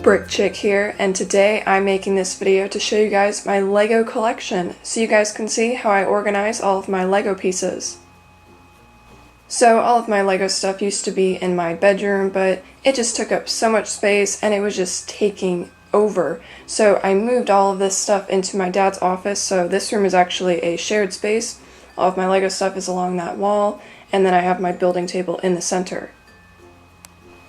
Brick Chick here, and today I'm making this video to show you guys my Lego collection so you guys can see how I organize all of my Lego pieces. So all of my Lego stuff used to be in my bedroom, but it just took up so much space and it was just taking over. So I moved all of this stuff into my dad's office, so this room is actually a shared space. All of my Lego stuff is along that wall, and then I have my building table in the center.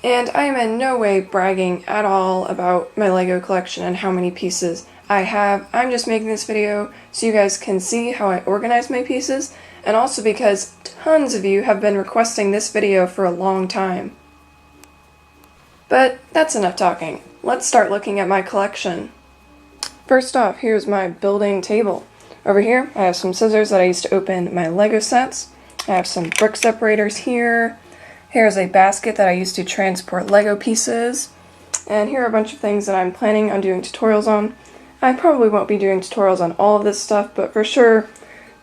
And I am in no way bragging at all about my Lego collection and how many pieces I have. I'm just making this video so you guys can see how I organize my pieces, and also because tons of you have been requesting this video for a long time. But that's enough talking. Let's start looking at my collection. First off, here's my building table. Over here, I have some scissors that I used to open my Lego sets. I have some brick separators here. Here's a basket that I used to transport Lego pieces. And here are a bunch of things that I'm planning on doing tutorials on. I probably won't be doing tutorials on all of this stuff, but for sure,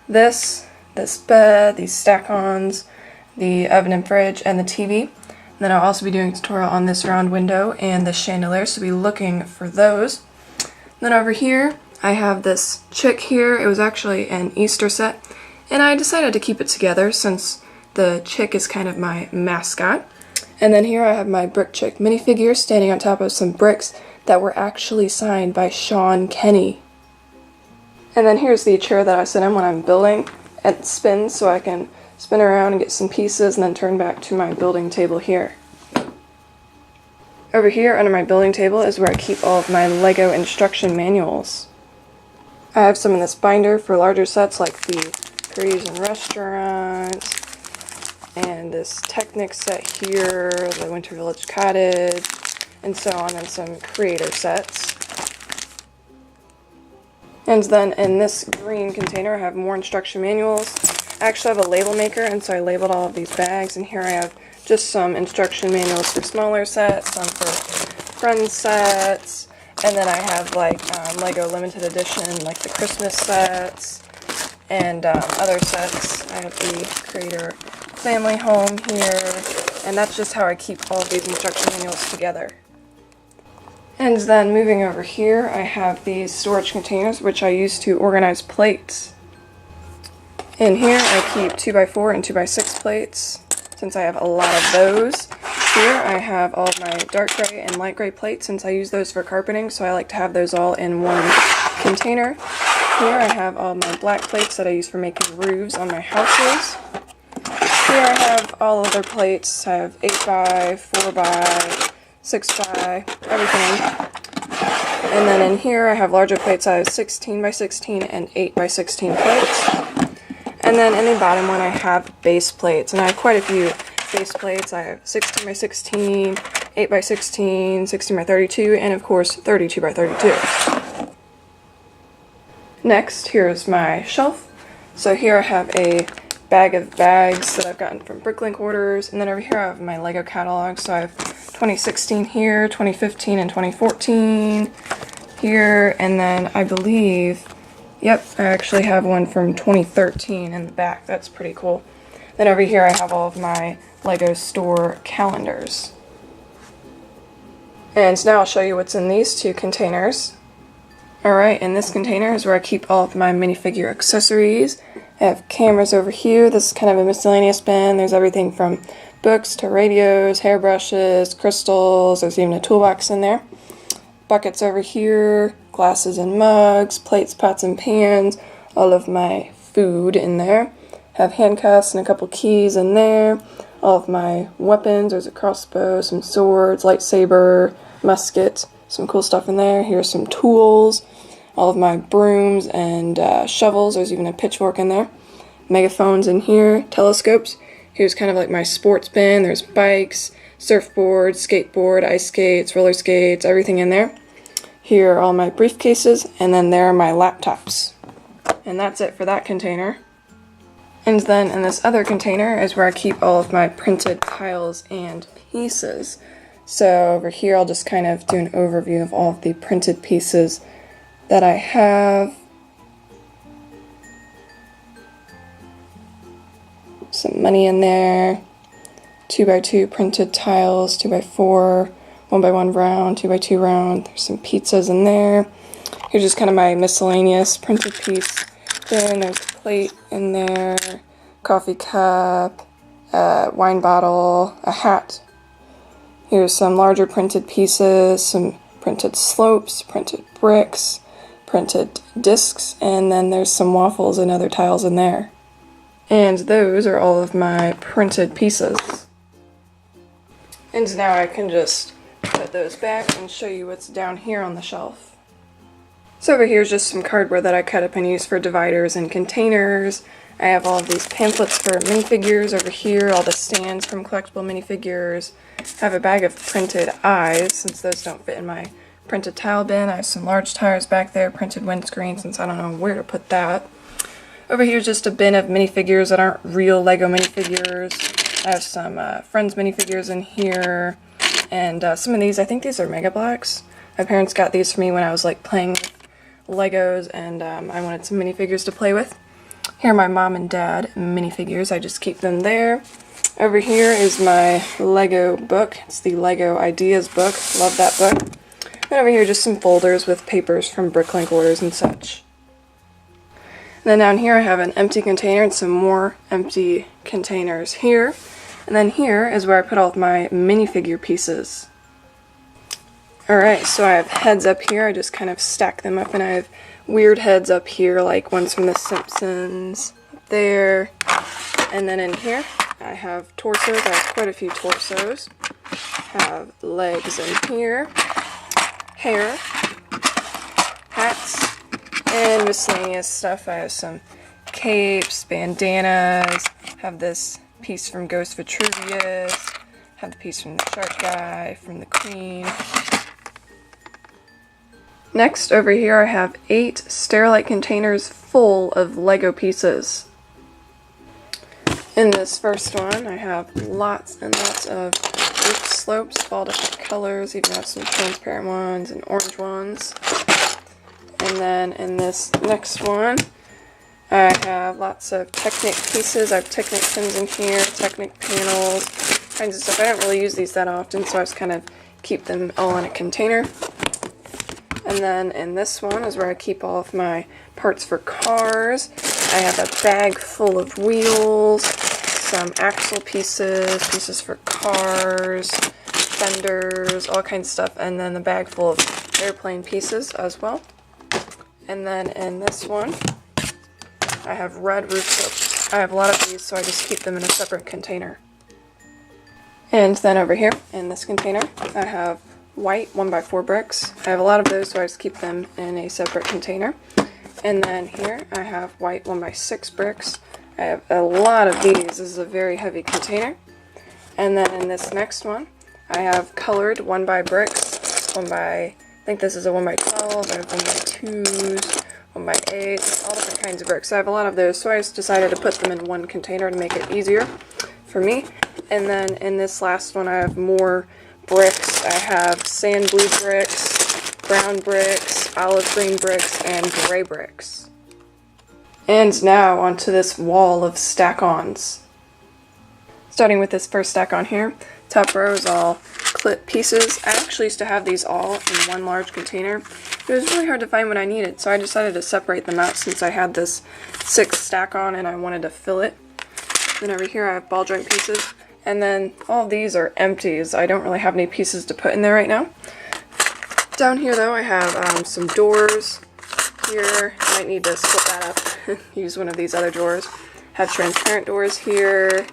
this bed, these stack-ons, the oven and fridge, and the TV. And then I'll also be doing a tutorial on this round window and the chandelier, so be looking for those. Then over here, I have this chick here. It was actually an Easter set, and I decided to keep it together since the chick is kind of my mascot. And then here I have my Brick Chick minifigure standing on top of some bricks that were actually signed by Sean Kenny. And then here's the chair that I sit in when I'm building. It spins so I can spin around and get some pieces and then turn back to my building table here. Over here under my building table is where I keep all of my Lego instruction manuals. I have some in this binder for larger sets like the Creative and Restaurant, and this Technic set here, the Winter Village Cottage, and so on, and some creator sets. And then in this green container I have more instruction manuals. I actually have a label maker, and so I labeled all of these bags, and here I have just some instruction manuals for smaller sets, some for friend sets, and then I have like Lego limited edition, like the Christmas sets, and other sets. I have the Creator Family Home here, and that's just how I keep all of these instruction manuals together. And then moving over here, I have these storage containers which I use to organize plates. In here I keep 2x4 and 2x6 plates, since I have a lot of those. Here I have all of my dark gray and light gray plates, since I use those for carpeting, so I like to have those all in one container. Here I have all my black plates that I use for making roofs on my houses. Here I have all other plates. I have 8x, 4x, 6x, everything. And then in here I have larger plates. I have 16x16 and 8x16 plates. And then in the bottom one I have base plates. And I have quite a few base plates. I have 16x16, 8x16, 16x32, and of course 32x32. Next, here's my shelf. So here I have a bag of bags that I've gotten from Bricklink orders, and then over here I have my Lego catalog. So I have 2016 here, 2015 and 2014 here, and then I believe, yep, I actually have one from 2013 in the back. That's pretty cool. Then over here I have all of my Lego store calendars. And now I'll show you what's in these two containers. Alright, in this container is where I keep all of my minifigure accessories. I have cameras over here. This is kind of a miscellaneous bin. There's everything from books to radios, hairbrushes, crystals. There's even a toolbox in there. Buckets over here, glasses and mugs, plates, pots and pans, all of my food in there. Have handcuffs and a couple keys in there. All of my weapons. There's a crossbow, some swords, lightsaber, musket, some cool stuff in there. Here's some tools. All of my brooms and shovels. There's even a pitchfork in there. Megaphones in here. Telescopes. Here's kind of like my sports bin. There's bikes, surfboards, skateboard, ice skates, roller skates, everything in there. Here are all my briefcases, and then there are my laptops. And that's it for that container. And then in this other container is where I keep all of my printed tiles and pieces. So over here I'll just kind of do an overview of all of the printed pieces that I have. Some money in there, 2x2 printed tiles, 2x4, 1x1 round, 2x2 round. There's some pizzas in there. Here's just kind of my miscellaneous printed piece. Then there's a plate in there, coffee cup, a wine bottle, a hat. Here's some larger printed pieces, some printed slopes, printed bricks, printed discs, and then there's some waffles and other tiles in there. And those are all of my printed pieces. And now I can just put those back and show you what's down here on the shelf. So over here is just some cardboard that I cut up and used for dividers and containers. I have all of these pamphlets for minifigures over here, all the stands from collectible minifigures. I have a bag of printed eyes, since those don't fit in my printed tile bin. I have some large tires back there, printed windscreen, since I don't know where to put that. Over here is just a bin of minifigures that aren't real Lego minifigures. I have some Friends minifigures in here, and some of these, I think these are Mega Blocks. My parents got these for me when I was like playing with Legos, and I wanted some minifigures to play with. Here are my mom and dad minifigures. I just keep them there. Over here is my Lego book. It's the Lego Ideas book. Love that book. And over here just some folders with papers from Bricklink orders and such. And then down here I have an empty container and some more empty containers here. And then here is where I put all of my minifigure pieces. Alright, so I have heads up here. I just kind of stack them up, and I have weird heads up here, like ones from The Simpsons up there. And then in here I have torsos. I have quite a few torsos. I have legs in here, hair, hats, and miscellaneous stuff. I have some capes, bandanas, have this piece from Ghost Vitruvius, have the piece from the Shark Guy, from the Queen. Next, over here I have 8 Sterilite containers full of Lego pieces. In this first one, I have lots and lots of roof slopes of all different colors, even have some transparent ones and orange ones. And then in this next one, I have lots of Technic pieces. I have Technic pins in here, Technic panels, kinds of stuff. I don't really use these that often, so I just kind of keep them all in a container. And then in this one is where I keep all of my parts for cars. I have a bag full of wheels, some axle pieces, pieces for cars, fenders, all kinds of stuff, and then the bag full of airplane pieces as well. And then in this one, I have red roof slopes. I have a lot of these, so I just keep them in a separate container. And then over here, in this container, I have white 1x4 bricks. I have a lot of those, so I just keep them in a separate container. And then here I have white 1x6 bricks. I have a lot of these. This is a very heavy container. And then in this next one, I have colored 1x bricks, I think this is a 1x12, I have 1x2s, 1x8s, all different kinds of bricks. I have a lot of those, so I just decided to put them in one container to make it easier for me. And then in this last one I have more bricks. I have sand blue bricks, brown bricks, olive green bricks, and gray bricks. And now onto this wall of stack-ons. Starting with this first stack on here, top row is all clip pieces. I actually used to have these all in one large container. It was really hard to find what I needed, so I decided to separate them out since I had this 6 stack-on and I wanted to fill it. Then over here I have ball joint pieces. And then all of these are empties. I don't really have any pieces to put in there right now. Down here though I have some doors here. I might need to split that up, use one of these other drawers. Have transparent doors here,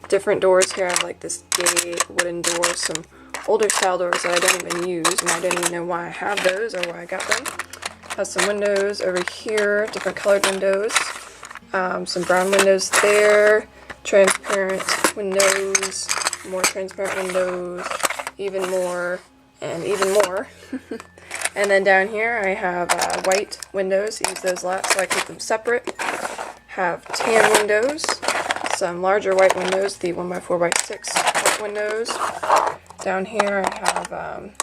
different doors here. I have like this gate, wooden door, some older style doors that I don't even use, and I don't even know why I have those or why I got them. Have some windows over here, different colored windows. Some brown windows there. Transparent windows, more transparent windows, even more, and even more. And then down here I have white windows. Use those a lot, so I keep them separate. Have tan windows, some larger white windows, the 1x4x6 white windows. Down here I have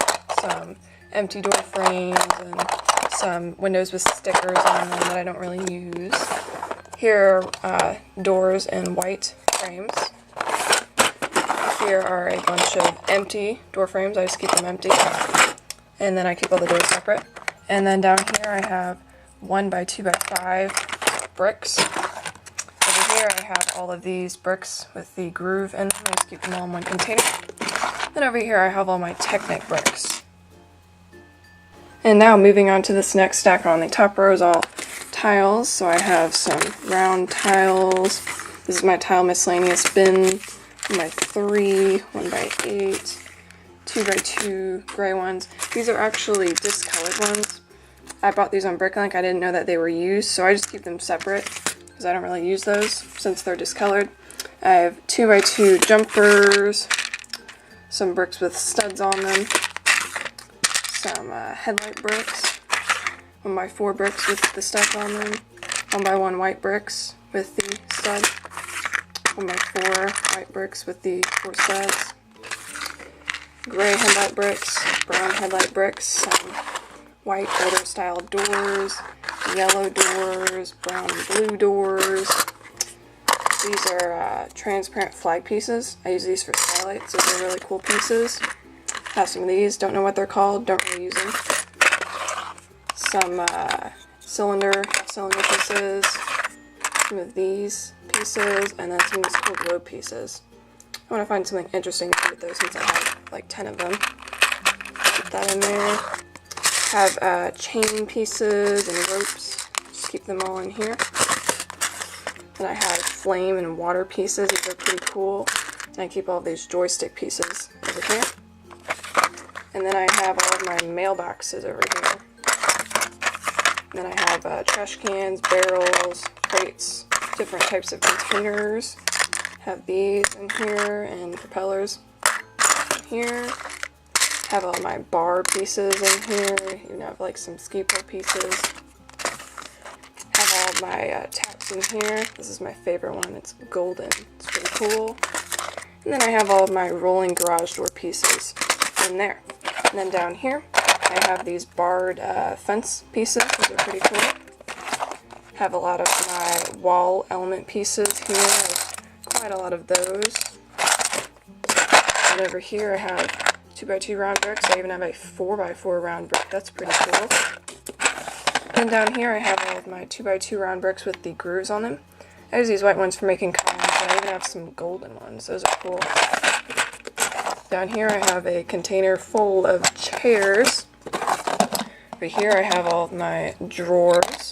some empty door frames and some windows with stickers on them that I don't really use. Here are doors in white frames. here are a bunch of empty door frames. I just keep them empty. And then I keep all the doors separate. And then down here I have 1 by 2 by 5 bricks. Over here I have all of these bricks with the groove in them. I just keep them all in one container. Then over here I have all my Technic bricks. And now moving on to this next stack on the top row is all tiles. So I have some round tiles. This is my tile miscellaneous bin. 1 by 3, 1 by 8, 2 by 2 gray ones. These are actually discolored ones. I bought these on Bricklink. I didn't know that they were used, so I just keep them separate because I don't really use those since they're discolored. I have 2 by 2 jumpers, some bricks with studs on them, some headlight bricks, 1 by 4 bricks with the studs on them, 1 by 1 white bricks with the stud, 1 by 4 white bricks with the 4 studs, gray headlight bricks, brown headlight bricks, some white older style doors, yellow doors, brown and blue doors. These are transparent flag pieces. I use these for skylights. Those are really cool pieces. Have some of these. Don't know what they're called. Don't really use them. Some half cylinder pieces. Some of these pieces, and then some of these cool globe pieces. I want to find something interesting to do with those since I have like 10 of them. Put that in there. Have chain pieces and ropes. Just keep them all in here. Then I have flame and water pieces. These are pretty cool. And I keep all of these joystick pieces over here. And then I have all of my mailboxes over here. And then I have trash cans, barrels, crates, different types of containers. Have these in here and propellers here. Have all my bar pieces in here. Even have like some ski pole pieces. Have all my taps in here. This is my favorite one. It's golden. It's pretty cool. And then I have all of my rolling garage door pieces in there. And then down here I have these barred fence pieces. Those are pretty cool. Have a lot of my wall element pieces here. There's quite a lot of those. And over here I have 2 by 2 round bricks. I even have a 4 by 4 round brick. That's pretty cool. And down here I have all of my 2 by 2 round bricks with the grooves on them. I use these white ones for making columns, but I even have some golden ones. Those are cool. Down here I have a container full of chairs. Over here I have all of my drawers.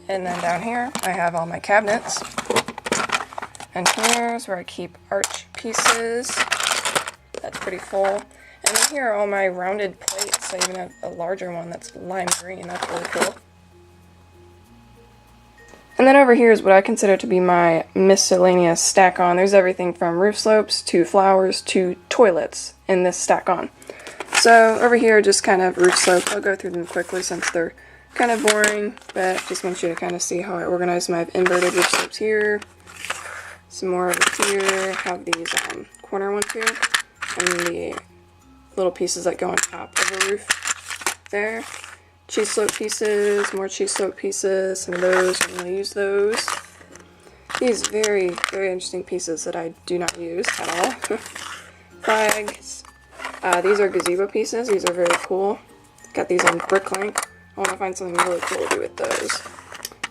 And then down here I have all my cabinets. And here's where I keep arch pieces. That's pretty full. And then here are all my rounded plates. I even have a larger one that's lime green. That's really cool. And then over here is what I consider to be my miscellaneous stack on. There's everything from roof slopes to flowers to toilets in this stack on. So over here, just kind of roof slopes. I'll go through them quickly since they're kind of boring, but just want you to kind of see how I organize my inverted roof slopes here. Some more over here. Have these corner ones here. And the little pieces that go on top of the roof there. Cheese slope pieces, more cheese slope pieces, some of those, I don't really use those. These very, very interesting pieces that I do not use at all. Flags. These are gazebo pieces. These are very cool. Got these on Bricklink. I want to find something really cool to do with those.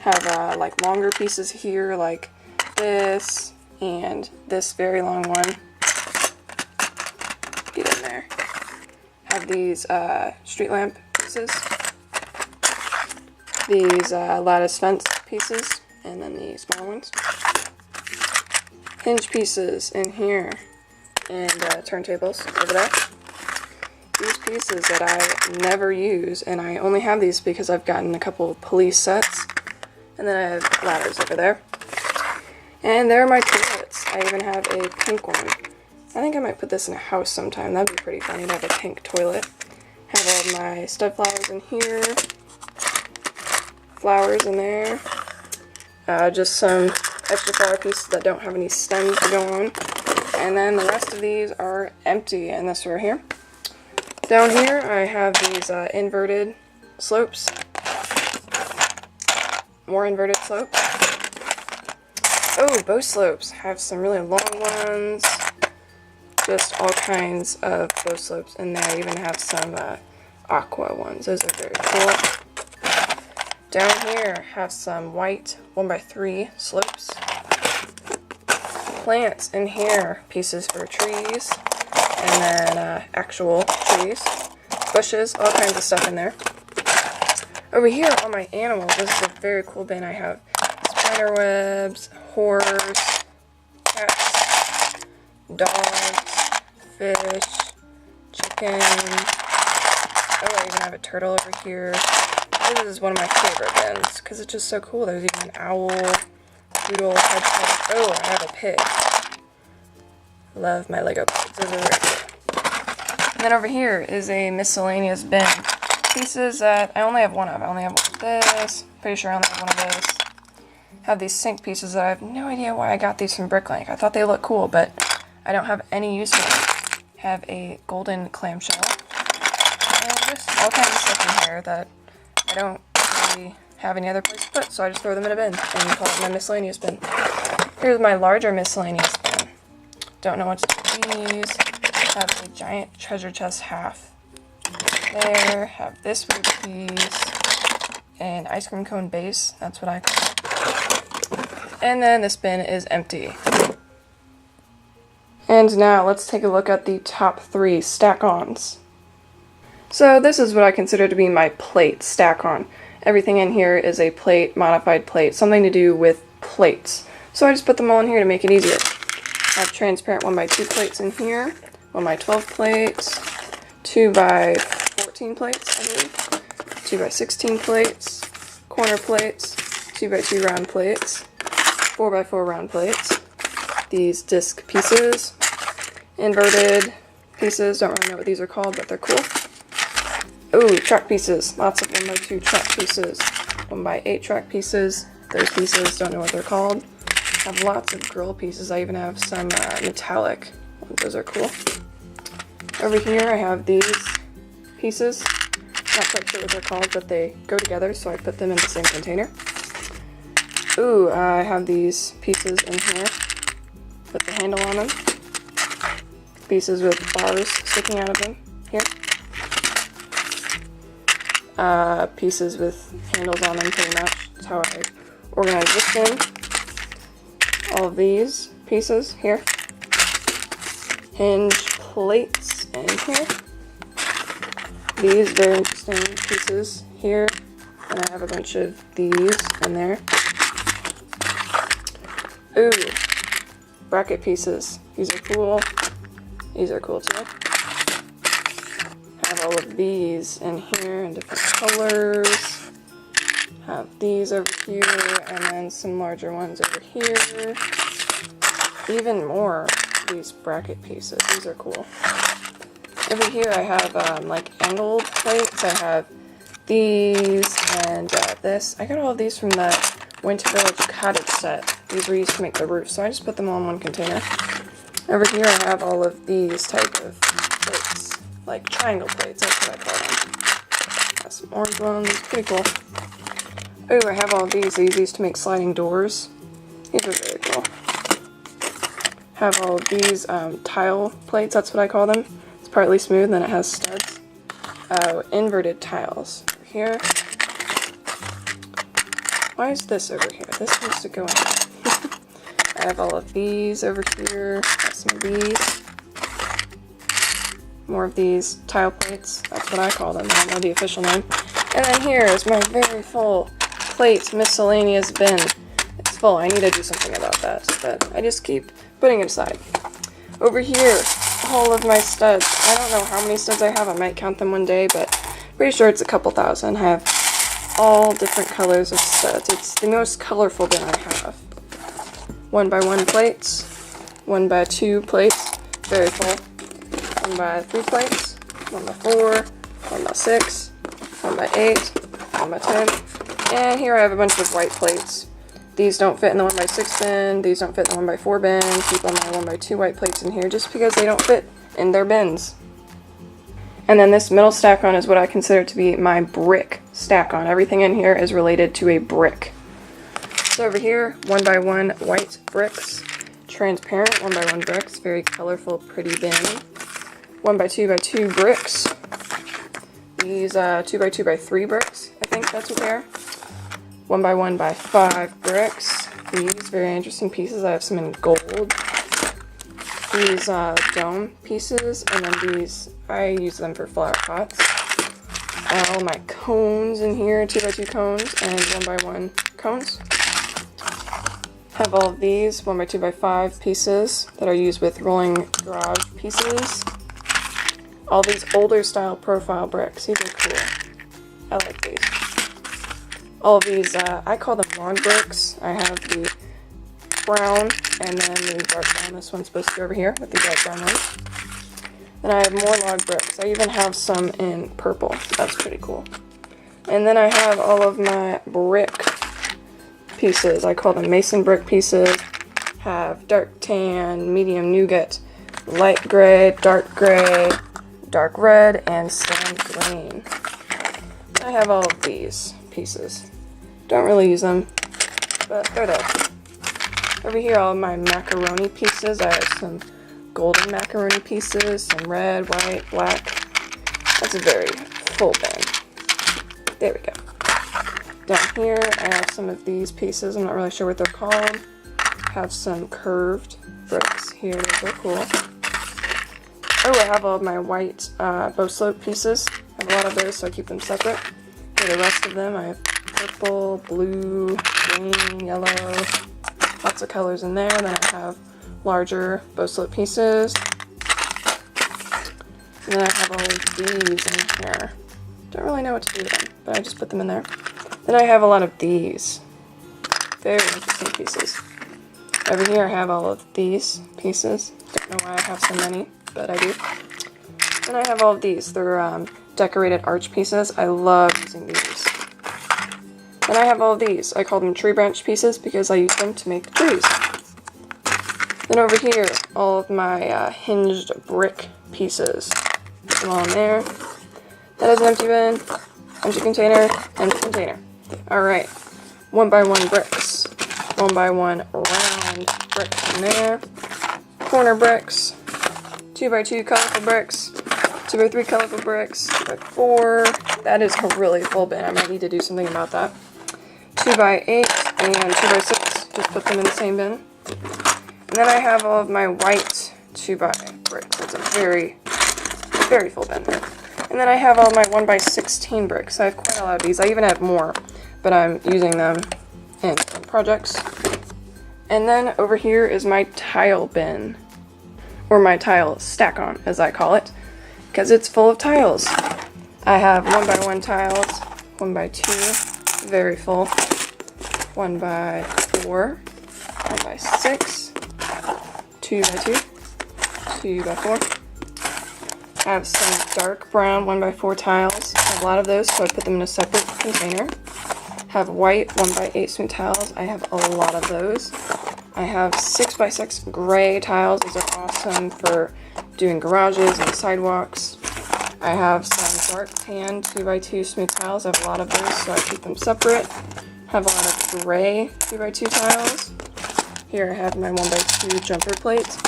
Have like longer pieces here, like this, and this very long one. Get in there. Have these street lamp pieces. These lattice fence pieces, and then the small ones. Hinge pieces in here, and turntables over there. These pieces that I never use, and I only have these because I've gotten a couple of police sets. And then I have ladders over there. And there are my toilets. I even have a pink one. I think I might put this in a house sometime. That'd be pretty funny to have a pink toilet. Have all my stud flowers in here. Flowers in there. Just some extra flower pieces that don't have any stems to go on. And then the rest of these are empty in this row here. Down here I have these inverted slopes. More inverted slopes. Oh, bow slopes. Have some really long ones. just all kinds of bow slopes in there. I even have some aqua ones. Those are very cool. Down here, have some white 1x3 slopes. Plants in here, pieces for trees, and then actual trees, bushes, all kinds of stuff in there. Over here, all my animals. This is a very cool bin. I have spider webs, horse, cats, dogs, fish, chicken. Oh, I even have a turtle over here. This is one of my favorite bins because it's just so cool. There's even an owl, poodle, hedgehog. Oh, I have a pig. Love my Lego pigs. Those are very cool. And then over here is a miscellaneous bin. Pieces that I only have one of. I only have one of this. Pretty sure I only have one of this. Have these sink pieces that I have no idea why I got these from Bricklink. I thought they looked cool, but I don't have any use for them. Have a golden clamshell. And just all kinds of stuff in here that I don't really have any other place to put, so I just throw them in a bin and call it my miscellaneous bin. Here's my larger miscellaneous bin. Don't know what to do with these. Have a giant treasure chest half. There, have this weird piece, an ice cream cone base, that's what I call it. And then this bin is empty. And now let's take a look at the top 3 stack-ons. So this is what I consider to be my plate stack-on. Everything in here is a plate, modified plate, something to do with plates. So I just put them all in here to make it easier. I have transparent 1x2 plates in here, 1x12 plates, 2x14 plates, I believe, 2x16 plates, corner plates, 2x2 round plates, 4x4 round plates, these disc pieces, inverted pieces, don't really know what these are called, but they're cool. Ooh, track pieces, lots of 1x2 track pieces, 1x8 track pieces, those pieces, don't know what they're called. I have lots of grill pieces, I even have some metallic, those are cool. Over here I have these pieces, not quite sure what they're called, but they go together, so I put them in the same container. Ooh, I have these pieces in here with the handle on them. Pieces with bars sticking out of them here. Pieces with handles on them pretty much. That's how I organize this bin. All of these pieces here. Hinge plates in here. These very interesting pieces here. And I have a bunch of these in there. Ooh, bracket pieces. These are cool. These are cool too. Have all of these in here in different colors. Have these over here, and then some larger ones over here. Even more of these bracket pieces. These are cool. Over here I have like angled plates. I have these and this. I got all of these from the Winter Village cottage set. These were used to make the roof, so I just put them all in one container. Over here I have all of these type of plates, like triangle plates, that's what I call them. Got some orange ones, pretty cool. Oh, I have all of these. These used to make sliding doors. These are very cool. Have all of these tile plates, that's what I call them. It's partly smooth and then it has studs. Oh, inverted tiles over here. Why is this over here? This needs to go in. I have all of these over here. Have some of these. More of these tile plates. That's what I call them. I don't know the official name. And then here is my very full plate miscellaneous bin. It's full. I need to do something about that, but I just keep putting it aside. Over here, all of my studs. I don't know how many studs I have. I might count them one day, but pretty sure it's a couple thousand. I have all different colors of studs. It's the most colorful bin I have. 1x1 plates, 1x2 plates, very full. 1x3 plates, 1x4, 1x6, 1x8, 1x10, and here I have a bunch of white plates. These don't fit in the 1x6 bin, these don't fit in the 1x4 bin, keep all my 1x2 white plates in here just because they don't fit in their bins. And then this middle stack on is what I consider to be my brick stack on. Everything in here is related to a brick. So over here, 1x1 white bricks, transparent 1x1 bricks, very colorful, pretty bin. 1x2x2 bricks. These 2x2x3 bricks, I think that's what they are. 1x1x5 bricks. These very interesting pieces. I have some in gold. These dome pieces, and then these, I use them for flower pots. All my cones in here, 2x2 cones and 1x1 cones. Have all of these 1x2x5 pieces that are used with rolling garage pieces. All these older style profile bricks. These are cool. I like these. All of these, I call them log bricks. I have the brown and then the dark brown. This one's supposed to be over here with the dark brown ones. Then I have more log bricks. I even have some in purple. That's pretty cool. And then I have all of my brick pieces. I call them mason brick pieces. Have dark tan, medium nougat, light gray, dark red, and sand green. I have all of these pieces. Don't really use them, but they're there. Over here, all of my macaroni pieces. I have some golden macaroni pieces, some red, white, black. That's a very full bin. There we go. Down here, I have some of these pieces. I'm not really sure what they're called. Have some curved bricks here. Those are cool. Oh, I have all of my white bow slope pieces. I have a lot of those, so I keep them separate. For the rest of them, I have purple, blue, green, yellow, lots of colors in there. Then I have larger bow slope pieces. And then I have all of these in here. Don't really know what to do with them, but I just put them in there. Then I have a lot of these. Very interesting pieces. Over here I have all of these pieces. Don't know why I have so many, but I do. Then I have all of these. They're decorated arch pieces. I love using these. Then I have all of these. I call them tree branch pieces because I use them to make trees. Then over here, all of my hinged brick pieces. Put them all in there. That is an empty bin, empty container, empty container. Alright, 1x1 bricks. 1x1 round bricks in there. Corner bricks. 2x2 colorful bricks. 2x3 colorful bricks. 2x4. That is a really full bin. I might need to do something about that. 2x8 and 2x6. Just put them in the same bin. And then I have all of my white 2x bricks. It's a very, very full bin. And then I have all my 1x16 bricks. I have quite a lot of these. I even have more, but I'm using them in projects. And then over here is my tile bin, or my tile stack-on, as I call it, because it's full of tiles. I have 1x1 tiles, 1x2, very full, 1x4, 1x6, 2x2, 2x4. I have some dark brown 1x4 tiles. I have a lot of those, so I put them in a separate container. Have white 1x8 smooth tiles. I have a lot of those. I have 6x6 gray tiles. These are awesome for doing garages and sidewalks. I have some dark tan 2x2 smooth tiles. I have a lot of those, so I keep them separate. Have a lot of gray 2x2 tiles. Here I have my 1x2 jumper plates.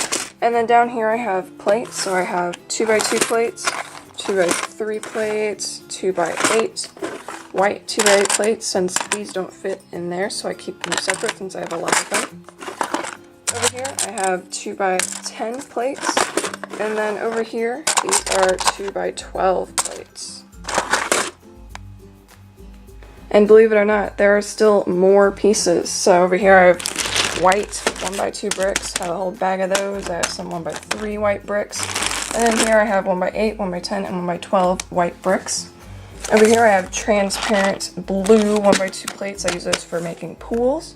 And then down here I have plates, so I have 2x2 plates, 2x3 plates, 2x8, white 2x8 plates, since these don't fit in there, so I keep them separate since I have a lot of them. Over here I have 2x10 plates, and then over here these are 2x12 plates. And believe it or not, there are still more pieces. So over here I have white 1x2 bricks, have a whole bag of those. I have some 1x3 white bricks. And then here I have 1x8, 1x10, and 1x12 white bricks. Over here I have transparent blue 1x2 plates. I use those for making pools.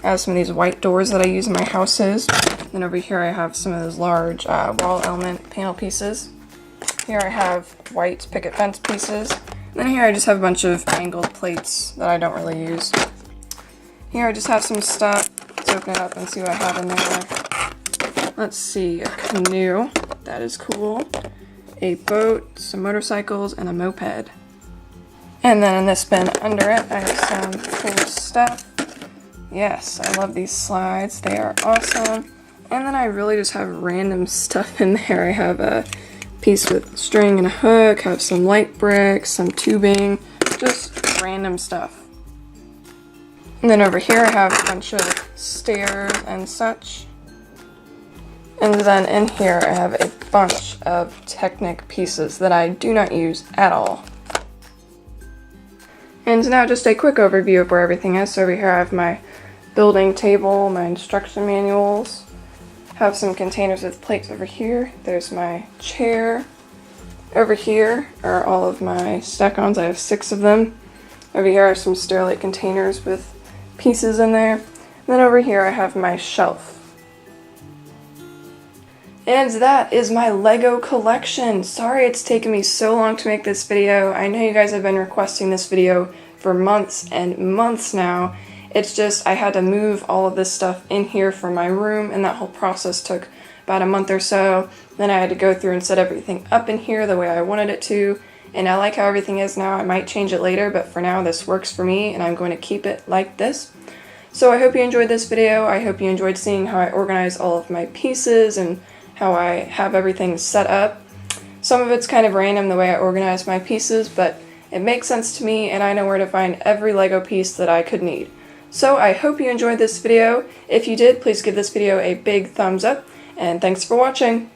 I have some of these white doors that I use in my houses. Then over here I have some of those large wall element panel pieces. Here I have white picket fence pieces. And then here I just have a bunch of angled plates that I don't really use. Here I just have some stuff. Let's open it up and see what I have in there. Let's see, a canoe. That is cool. A boat, some motorcycles, and a moped. And then in this bin under it, I have some cool stuff. Yes, I love these slides. They are awesome. And then I really just have random stuff in there. I have a piece with string and a hook, have some light bricks, some tubing, just random stuff. And then over here I have a bunch of stairs and such. And then in here I have a bunch of Technic pieces that I do not use at all. And now just a quick overview of where everything is. So over here I have my building table, my instruction manuals, have some containers with plates over here. There's my chair. Over here are all of my stack-ons. I have 6 of them. Over here are some Sterilite containers with pieces in there. And then over here I have my shelf. And that is my Lego collection. Sorry it's taken me so long to make this video. I know you guys have been requesting this video for months and months now. It's just I had to move all of this stuff in here from my room, and that whole process took about a month or so. Then I had to go through and set everything up in here the way I wanted it to, and I like how everything is now. I might change it later, but for now this works for me, and I'm going to keep it like this. So I hope you enjoyed this video. I hope you enjoyed seeing how I organize all of my pieces and how I have everything set up. Some of it's kind of random the way I organize my pieces, but it makes sense to me, and I know where to find every Lego piece that I could need. So I hope you enjoyed this video. If you did, please give this video a big thumbs up, and thanks for watching!